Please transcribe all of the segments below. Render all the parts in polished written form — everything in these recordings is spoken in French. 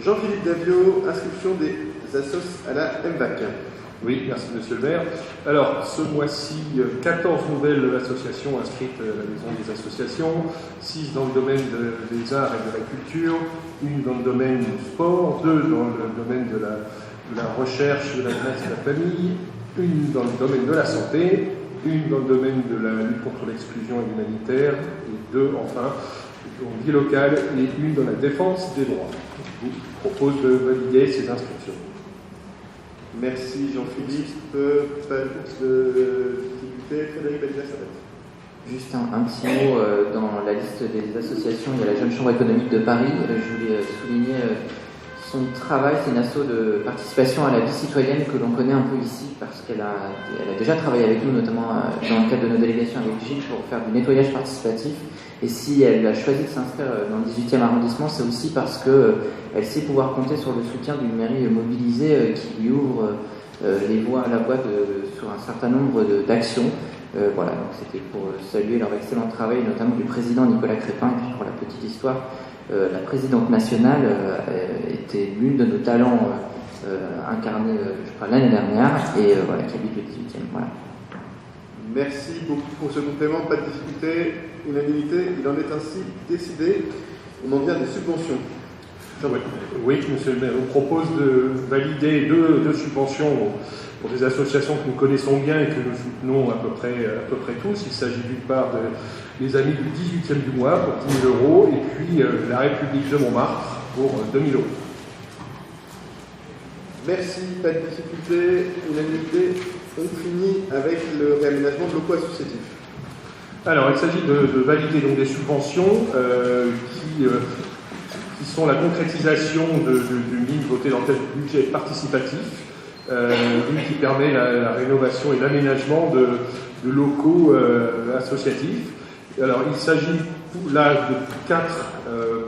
Jean-Philippe Davio, inscription des assos à la MVAC. Oui, merci Monsieur le maire. Alors, ce mois-ci, 14 nouvelles associations inscrites à la Maison des associations, 6 dans le domaine des arts et de la culture, une dans le domaine du sport, 2 dans le domaine de la recherche, de la jeunesse et de la famille, une dans le domaine de la santé, une dans le domaine de la lutte contre l'exclusion et l'humanitaire, et 2 enfin en vie locale et une dans la défense des droits. Je vous propose de valider ces inscriptions. Merci Jean-Philippe. Pas de difficulté. Frédéric Bellier-Servette. Juste un petit mot, dans la liste des associations, il y a la Jeune Chambre économique de Paris. Je voulais souligner son travail, c'est une asso de participation à la vie citoyenne que l'on connaît un peu ici, parce qu'elle a déjà travaillé avec nous, notamment dans le cadre de nos délégations avec Gilles, pour faire du nettoyage participatif. Et si elle a choisi de s'inscrire dans le 18e arrondissement, c'est aussi parce qu'elle sait pouvoir compter sur le soutien d'une mairie mobilisée qui lui ouvre la voie sur un certain nombre d'actions. Voilà, donc c'était pour saluer leur excellent travail, notamment du président Nicolas Crépin. Et puis pour la petite histoire, la présidente nationale était l'une de nos talents incarnés, je crois, l'année dernière, et voilà, qui habite le 18e. Voilà. Merci beaucoup pour ce complément. Pas de difficulté, unanimité. Il en est ainsi décidé. On en vient des subventions. Oui, monsieur le maire, on propose de valider deux subventions pour des associations que nous connaissons bien et que nous soutenons à peu près tous. Il s'agit d'une part des Amis du 18e du mois pour 10 000 euros et puis la République de Montmartre pour 2 000 euros. Merci, pas de difficulté, unanimité. On finit avec le réaménagement de locaux associatifs. Alors, il s'agit de valider donc des subventions qui sont la concrétisation d'une ligne votée dans le budget participatif, une qui permet la rénovation et l'aménagement de locaux associatifs. Alors, il s'agit là de 4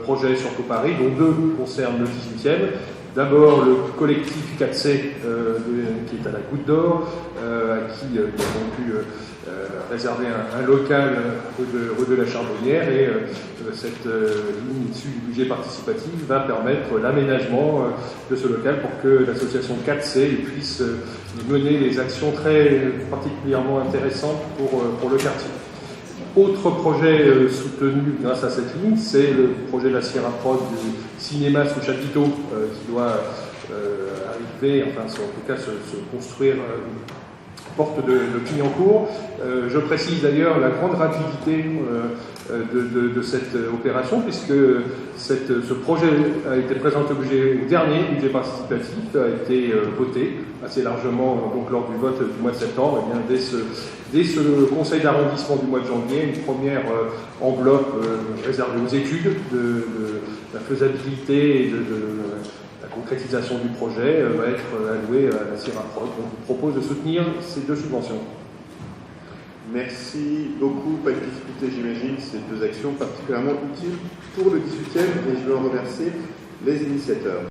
projets sur tout Paris, dont 2 concernent le 18e. D'abord, le collectif 4C, qui est à la Goutte d'Or, à qui nous avons pu réserver un local rue de la Charbonnière, et cette ligne issue du budget participatif va permettre l'aménagement de ce local pour que l'association 4C puisse mener des actions très particulièrement intéressantes pour le quartier. Autre projet soutenu grâce à cette ligne, c'est le projet de la Sierra Prod du cinéma sous chapiteau qui doit arriver, enfin en tout cas se construire porte de Clignancourt. Je précise d'ailleurs la grande rapidité de cette opération, puisque ce projet a été présenté au dernier budget participatif, a été voté assez largement donc, lors du vote du mois de septembre. Et bien, dès ce conseil d'arrondissement du mois de janvier, une première enveloppe réservée aux études de la faisabilité et de la concrétisation du projet va être allouée à la Sierra Prod. Donc, je vous propose de soutenir ces 2 subventions. Merci beaucoup. Pas de difficulté, j'imagine. Ces 2 actions particulièrement utiles pour le 18e, et je veux en remercier les initiateurs.